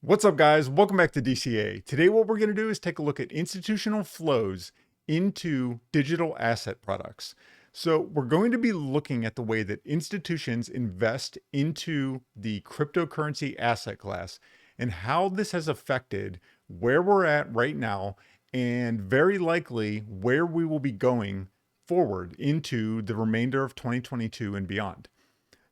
What's up, guys? Welcome back to DCA. Today, what we're going to do is take a look at institutional flows into digital asset products. So we're going to be looking at the way that institutions invest into the cryptocurrency asset class and how this has affected where we're at right now and very likely where we will be going forward into the remainder of 2022 and beyond.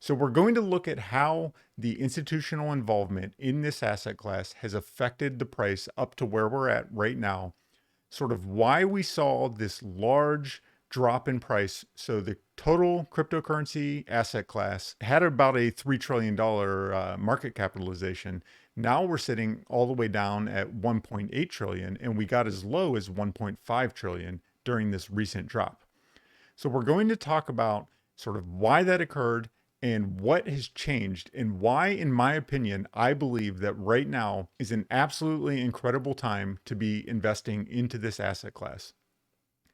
So we're going to look at how the institutional involvement in this asset class has affected the price up to where we're at right now, sort of why we saw this large drop in price. So the total cryptocurrency asset class had about a $3 trillion market capitalization. Now we're sitting all the way down at 1.8 trillion, and we got as low as 1.5 trillion during this recent drop. So we're going to talk about sort of why that occurred and what has changed and why, in my opinion, I believe that right now is an absolutely incredible time to be investing into this asset class.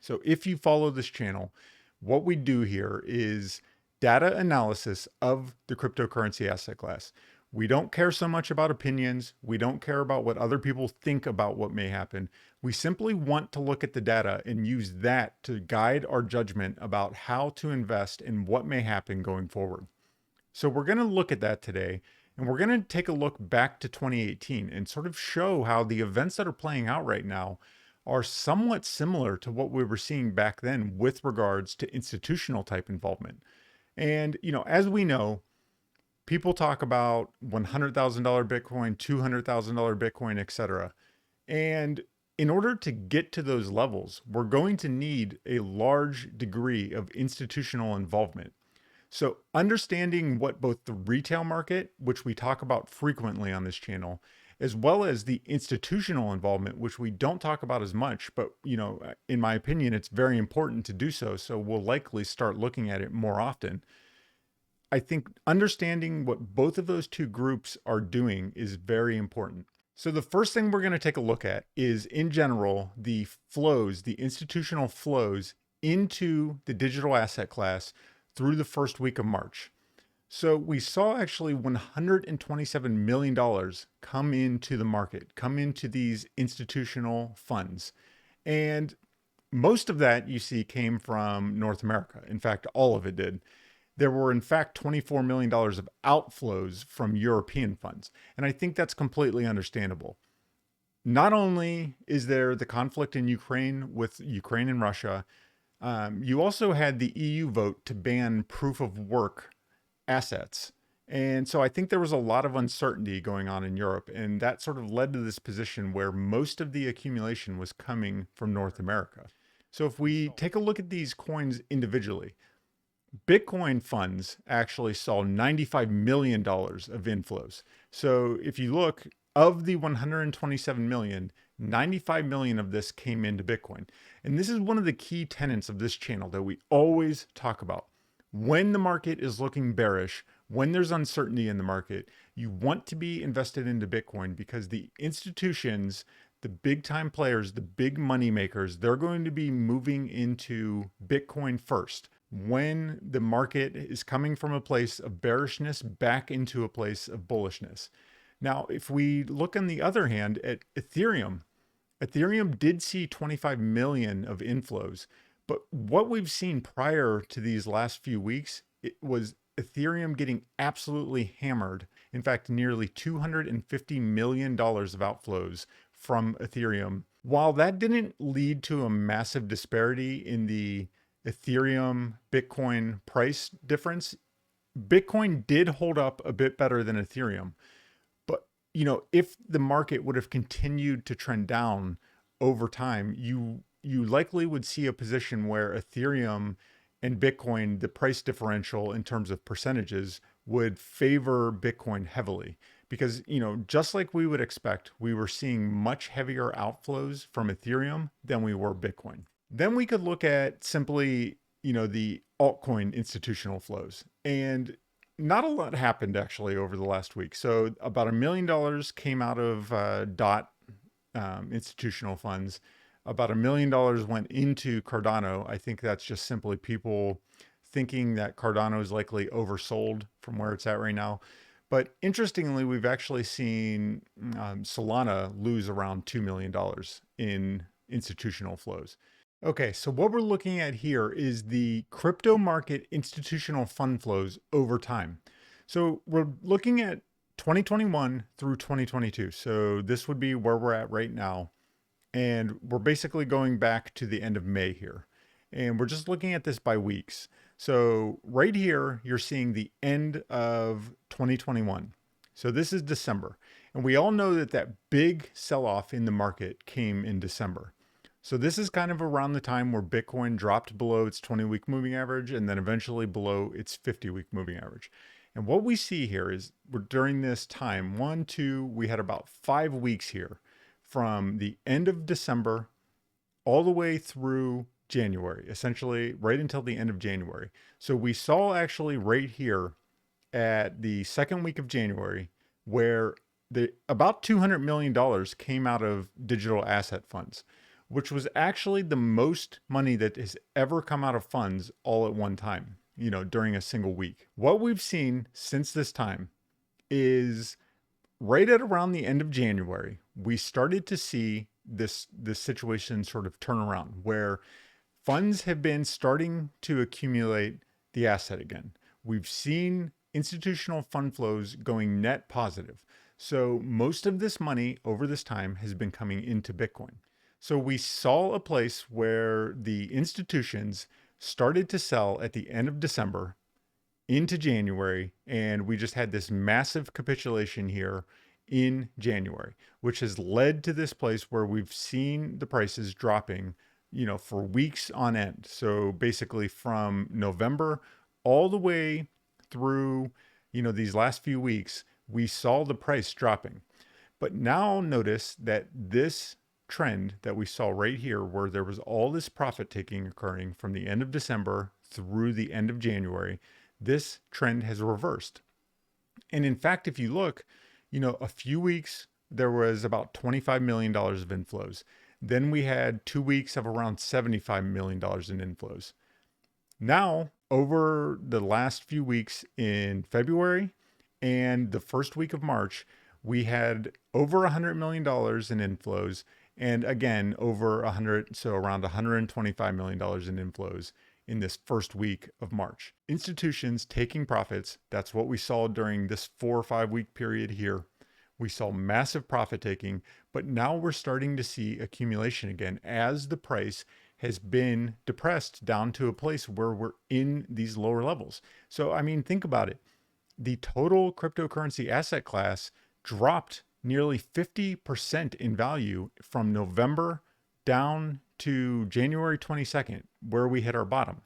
So if you follow this channel, what we do here is data analysis of the cryptocurrency asset class. We don't care so much about opinions. We don't care about what other people think about what may happen. We simply want to look at the data and use that to guide our judgment about how to invest and what may happen going forward. So we're going to look at that today, and we're going to take a look back to 2018 and sort of show how the events that are playing out right now are somewhat similar to what we were seeing back then with regards to institutional type involvement. And, as we know, people talk about $100,000 Bitcoin, $200,000 Bitcoin, etc. And in order to get to those levels, we're going to need a large degree of institutional involvement. So understanding what both the retail market, which we talk about frequently on this channel, as well as the institutional involvement, which we don't talk about as much, but in my opinion, it's very important to do so. So we'll likely start looking at it more often. I think understanding what both of those two groups are doing is very important. So the first thing we're going to take a look at is, in general, the flows, the institutional flows into the digital asset class through the first week of March. So we saw actually $127 million come into the market, come into these institutional funds. And most of that you see came from North America. In fact, all of it did. There were, in fact, $24 million of outflows from European funds. And I think that's completely understandable. Not only is there the conflict in Ukraine with Ukraine and Russia, you also had the EU vote to ban proof of work assets. And so I think there was a lot of uncertainty going on in Europe, and that sort of led to this position where most of the accumulation was coming from North America. So if we take a look at these coins individually, Bitcoin funds actually saw $95 million of inflows. So if you look, of the 127 million, 95 million of this came into Bitcoin. And this is one of the key tenets of this channel that we always talk about. When the market is looking bearish, when there's uncertainty in the market, you want to be invested into Bitcoin because the institutions, the big time players, the big money makers, they're going to be moving into Bitcoin first. When the market is coming from a place of bearishness back into a place of bullishness. Now, if we look on the other hand at Ethereum, Ethereum did see 25 million of inflows, but what we've seen prior to these last few weeks, it was Ethereum getting absolutely hammered. In fact, nearly $250 million of outflows from Ethereum. While that didn't lead to a massive disparity in the Ethereum Bitcoin price difference, Bitcoin did hold up a bit better than Ethereum. But, if the market would have continued to trend down over time, you likely would see a position where Ethereum and Bitcoin, the price differential in terms of percentages, would favor Bitcoin heavily. Because, just like we would expect, we were seeing much heavier outflows from Ethereum than we were Bitcoin. Then we could look at simply, the altcoin institutional flows. And not a lot happened actually over the last week. So about $1 million came out of DOT institutional funds. About $1 million went into Cardano. I think that's just simply people thinking that Cardano is likely oversold from where it's at right now. But interestingly, we've actually seen Solana lose around $2 million dollars in institutional flows. Okay, so what we're looking at here is the crypto market institutional fund flows over time. So we're looking at 2021 through 2022. So this would be where we're at right now. And we're basically going back to the end of May here. And we're just looking at this by weeks. So right here, you're seeing the end of 2021. So this is December. And we all know that that big sell-off in the market came in December. So this is kind of around the time where Bitcoin dropped below its 20-week moving average and then eventually below its 50-week moving average. And what we see here is we're during this time, we had about 5 weeks here from the end of December all the way through January, essentially right until the end of January. So we saw actually right here at the second week of January where about $200 million came out of digital asset funds, which was actually the most money that has ever come out of funds all at one time, during a single week. What we've seen since this time is right at around the end of January, we started to see this situation sort of turn around where funds have been starting to accumulate the asset again. We've seen institutional fund flows going net positive. So most of this money over this time has been coming into Bitcoin. So we saw a place where the institutions started to sell at the end of December into January, and we just had this massive capitulation here in January, which has led to this place where we've seen the prices dropping, for weeks on end. So basically from November all the way through, these last few weeks, we saw the price dropping. But now notice that this trend that we saw right here, where there was all this profit taking occurring from the end of December through the end of January, this trend has reversed. And in fact, if you look, a few weeks, there was about $25 million of inflows. Then we had 2 weeks of around $75 million in inflows. Now, over the last few weeks in February and the first week of March, we had over $100 million in inflows. And again, over 100, so around $125 million in inflows in this first week of March. Institutions taking profits. That's what we saw during this 4 or 5 week period here. We saw massive profit taking, but now we're starting to see accumulation again as the price has been depressed down to a place where we're in these lower levels. So, I mean, think about it. The total cryptocurrency asset class dropped nearly 50% in value from November down to January 22nd, where we hit our bottom.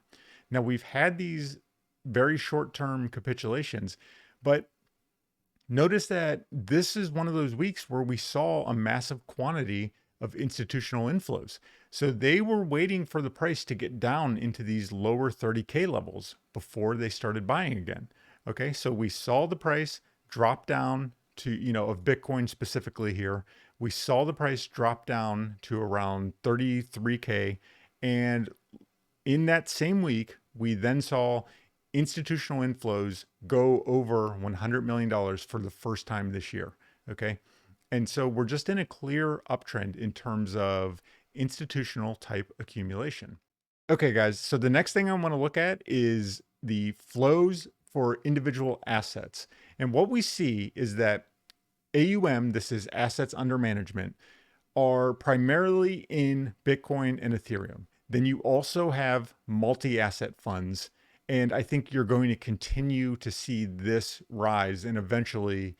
Now, we've had these very short-term capitulations, but notice that this is one of those weeks where we saw a massive quantity of institutional inflows. So they were waiting for the price to get down into these lower 30K levels before they started buying again. Okay, so we saw the price drop down to, of Bitcoin specifically here. We saw the price drop down to around 33K. And in that same week, we then saw institutional inflows go over $100 million for the first time this year. Okay. And so we're just in a clear uptrend in terms of institutional type accumulation. Okay, guys. So the next thing I want to look at is the flows for individual assets. And what we see is that AUM, this is assets under management, are primarily in Bitcoin and Ethereum. Then you also have multi-asset funds. And I think you're going to continue to see this rise and eventually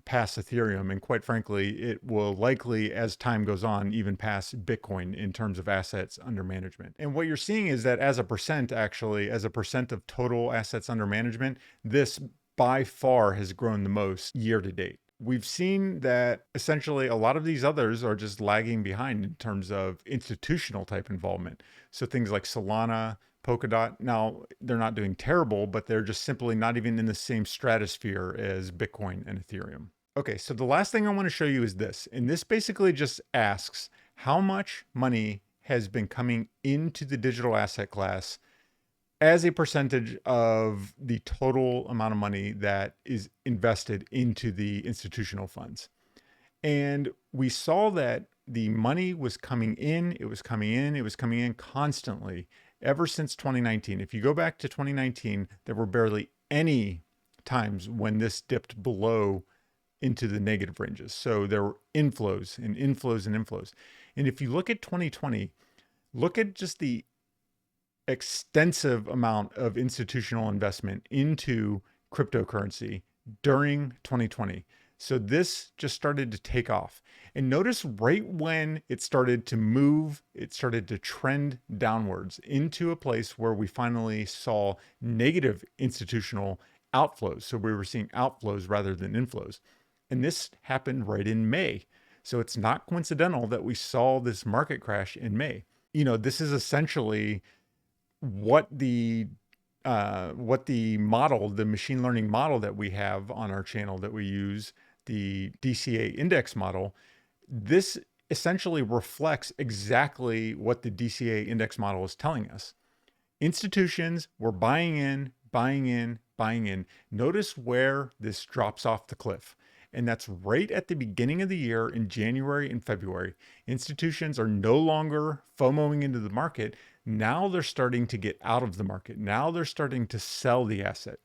pass Ethereum. And quite frankly, it will likely, as time goes on, even pass Bitcoin in terms of assets under management. And what you're seeing is that as a percent of total assets under management, this by far has grown the most year to date. We've seen that essentially a lot of these others are just lagging behind in terms of institutional type involvement. So things like Solana, Polkadot, now they're not doing terrible, but they're just simply not even in the same stratosphere as Bitcoin and Ethereum. Okay, so the last thing I want to show you is this. And this basically just asks how much money has been coming into the digital asset class as a percentage of the total amount of money that is invested into the institutional funds. And we saw that the money was coming in, it was coming in, it was coming in constantly ever since 2019. If you go back to 2019, there were barely any times when this dipped below into the negative ranges. So there were inflows and inflows and inflows. And if you look at 2020, look at just the extensive amount of institutional investment into cryptocurrency during 2020. So this just started to take off. And notice right when it started to move, it started to trend downwards into a place where we finally saw negative institutional outflows. So we were seeing outflows rather than inflows. And this happened right in May. So it's not coincidental that we saw this market crash in May. This is essentially what the model, the machine learning model that we have on our channel that we use, the DCA index model, this essentially reflects exactly what the DCA index model is telling us. Institutions were buying in, buying in, buying in. Notice where this drops off the cliff. And that's right at the beginning of the year in January and February. Institutions are no longer FOMOing into the market. Now they're starting to get out of the market. Now they're starting to sell the asset.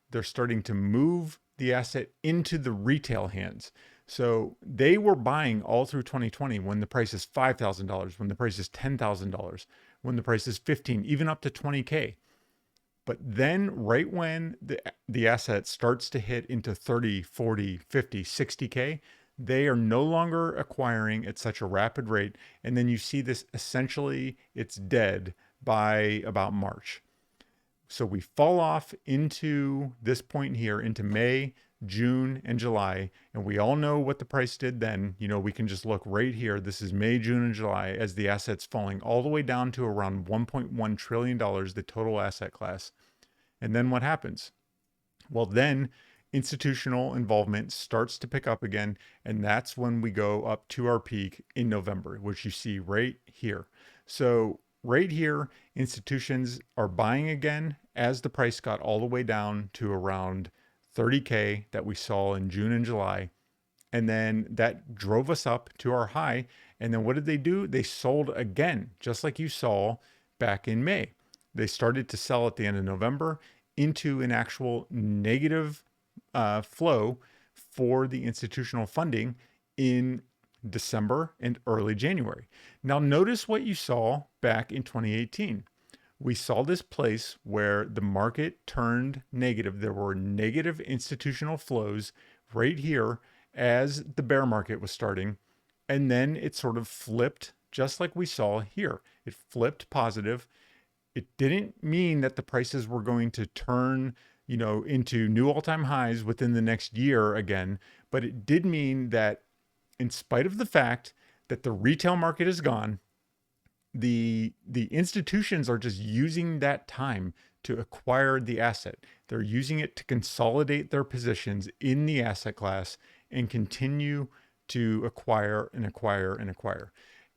They're starting to move the asset into the retail hands. So they were buying all through 2020 when the price is $5,000, when the price is $10,000, when the price is 15, even up to 20K. But then right when the asset starts to hit into 30, 40, 50, 60K, they are no longer acquiring at such a rapid rate. And then you see this essentially, it's dead by about March. So we fall off into this point here, into May, June, and July. And we all know what the price did then. We can just look right here. This is May, June, and July as the asset's falling all the way down to around $1.1 trillion, the total asset class. And then what happens? Well, then institutional involvement starts to pick up again. And that's when we go up to our peak in November, which you see right here. So right here, institutions are buying again as the price got all the way down to around 30K that we saw in June and July. And then that drove us up to our high. And then what did they do? They sold again, just like you saw back in May. They started to sell at the end of November into an actual negative flow for the institutional funding in December and early January. Now, notice what you saw back in 2018. We saw this place where the market turned negative. There were negative institutional flows right here as the bear market was starting. And then it sort of flipped just like we saw here. It flipped positive. It didn't mean that the prices were going to turn, into new all-time highs within the next year again, but it did mean that in spite of the fact that the retail market is gone, the institutions are just using that time to acquire the asset. They're using it to consolidate their positions in the asset class and continue to acquire and acquire and acquire.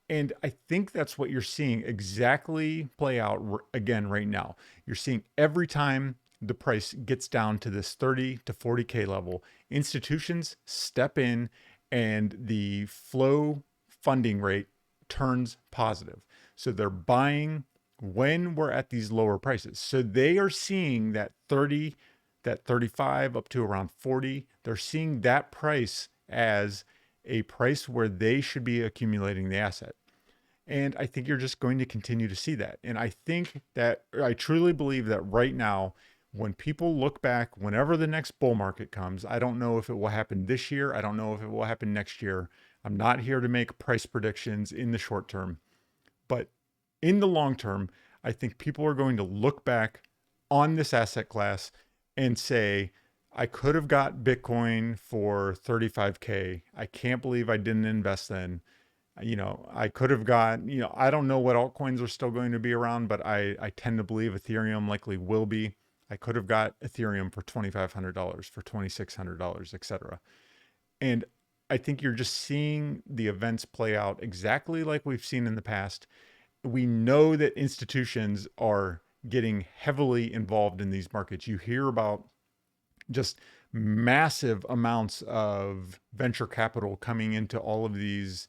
And I think that's what you're seeing exactly play out again right now. You're seeing every time the price gets down to this 30 to 40K level, institutions step in and the flow funding rate turns positive. So they're buying when we're at these lower prices. So they are seeing that 30, that 35 up to around 40. They're seeing that price as a price where they should be accumulating the asset. And I think you're just going to continue to see that. And I truly believe that right now, when people look back, whenever the next bull market comes, I don't know if it will happen this year. I don't know if it will happen next year. I'm not here to make price predictions in the short term. But in the long term, I think people are going to look back on this asset class and say, I could have got Bitcoin for 35K. I can't believe I didn't invest then. I could have got, I don't know what altcoins are still going to be around, but I tend to believe Ethereum likely will be. I could have got Ethereum for $2,500, for $2,600, etc. And I think you're just seeing the events play out exactly like we've seen in the past. We know that institutions are getting heavily involved in these markets. You hear about just massive amounts of venture capital coming into all of these,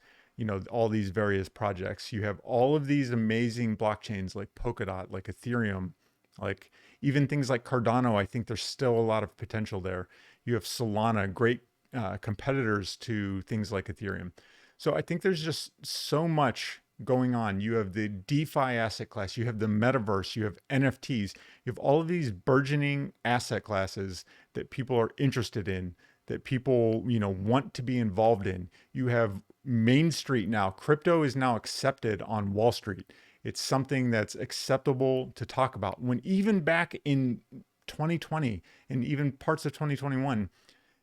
all these various projects. You have all of these amazing blockchains like Polkadot, like Ethereum, like even things like Cardano. I think there's still a lot of potential there. You have Solana, great competitors to things like Ethereum. So I think there's just so much going on. You have the DeFi asset class, you have the metaverse, you have NFTs, you have all of these burgeoning asset classes that people are interested in, that people, want to be involved in. You have Main Street now. Crypto is now accepted on Wall Street. It's something that's acceptable to talk about. When even back in 2020 and even parts of 2021,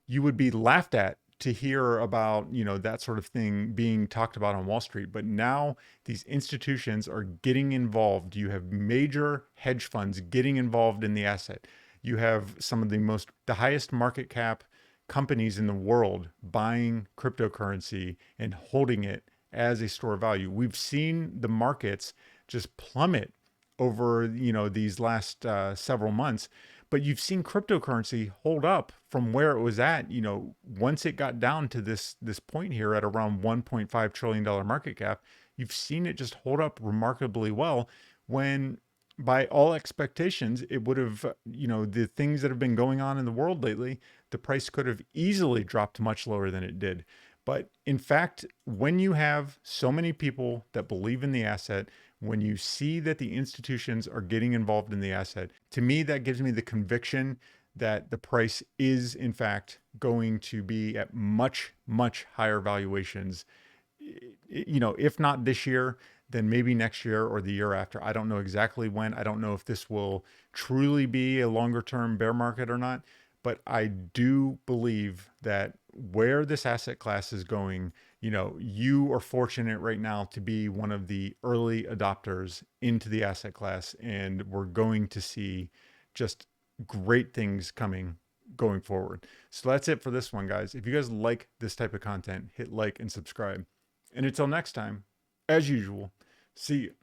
you would be laughed at to hear about, that sort of thing being talked about on Wall Street. But now these institutions are getting involved. You have major hedge funds getting involved in the asset. You have some of the highest market cap companies in the world buying cryptocurrency and holding it as a store of value. We've seen the markets just plummet over, these last several months, but you've seen cryptocurrency hold up from where it was at, once it got down to this point here at around $1.5 trillion market cap. You've seen it just hold up remarkably well, when by all expectations it would have, the things that have been going on in the world lately, the price could have easily dropped much lower than it did. But in fact, when you have so many people that believe in the asset, when you see that the institutions are getting involved in the asset, to me, that gives me the conviction that the price is, in fact, going to be at much, much higher valuations. If not this year, then maybe next year or the year after. I don't know exactly when. I don't know if this will truly be a longer term bear market or not. But I do believe that where this asset class is going, you are fortunate right now to be one of the early adopters into the asset class. And we're going to see just great things coming going forward. So that's it for this one, guys. If you guys like this type of content, hit like and subscribe. And until next time, as usual, see you.